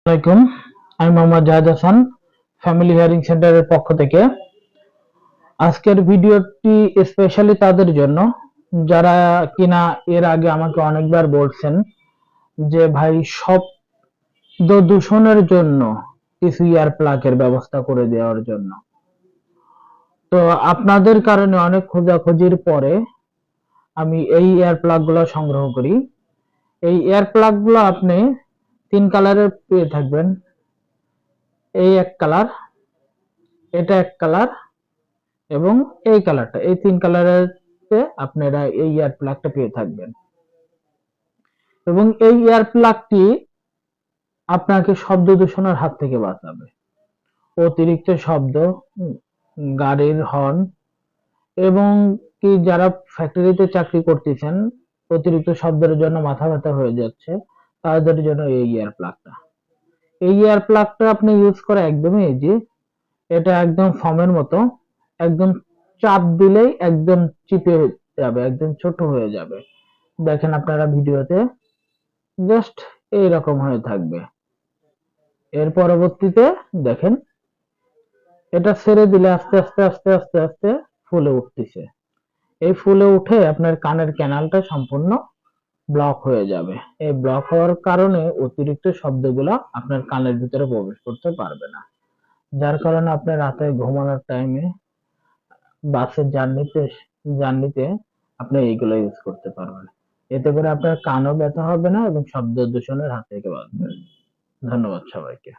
আসসালামাইকুম, আমি Mohammad Zahed Hasan, family hearing সেন্টারের পক্ষ থেকে। আজকের ভিডিওটি স্পেশালি তাদের জন্য যারা কিনা এর আগে আমাকে অনেকবার বলছেন যে ভাই শব্দ দূষণের জন্য কিছু ইয়ার প্লাগের ব্যবস্থা করে দেওয়ার জন্য। তো আপনাদের কারণে অনেক খোঁজাখুঁজির পরে আমি এই ইয়ার প্লাগগুলো সংগ্রহ করি। এই ইয়ার প্লাগগুলো আপনি 3 কালারের পেয়ে থাকবেন। এই এক কালার, এটা এক কালার এবং এই কালারটা, এই 3 কালারের আপনারা এই ইয়ার প্লাগটা পেয়ে থাকবেন। এবং এই ইয়ার প্লাগটি আপনাকে শব্দ দূষণের হাত থেকে বাঁচাবে। অতিরিক্ত শব্দ, গাড়ির হর্ন এবং কি যারা ফ্যাক্টরিতে চাকরি করতেছেন অতিরিক্ত শব্দের জন্য মাথা ব্যথা হয়ে যাচ্ছে, তাদের জন্য এই ইয়ার প্লাগটা। এই ইয়ার প্লাগটা আপনি ইউজ করা একদমই ইজি। এটা একদম ফর্মের মতো, একদম চাপ দিলেই একদম চিপে যাবে, একদম ছোট হয়ে যাবে। দেখেন আপনারা ভিডিওতে জাস্ট এইরকম হয়ে থাকবে। এর পরবর্তীতে দেখেন এটা ছেড়ে দিলে আস্তে আস্তে আস্তে আস্তে আস্তে ফুলে উঠতেছে। এই ফুলে উঠে আপনার কানের ক্যানালটা সম্পূর্ণ ব্লক হয়ে যাবে। এই ব্লক হওয়ার কারণে অতিরিক্ত শব্দগুলো আপনার কানের ভিতরে প্রবেশ করতে পারবে না, যার কারণে আপনি রাতে ঘুমানোর টাইমে বাসের জার্নিতে আপনি এইগুলো ইউজ করতে পারবেন। এতে করে আপনার কানও ব্যথা হবে না এবং শব্দ দূষণের হাত থেকে বাঁচবেন। ধন্যবাদ সবাইকে।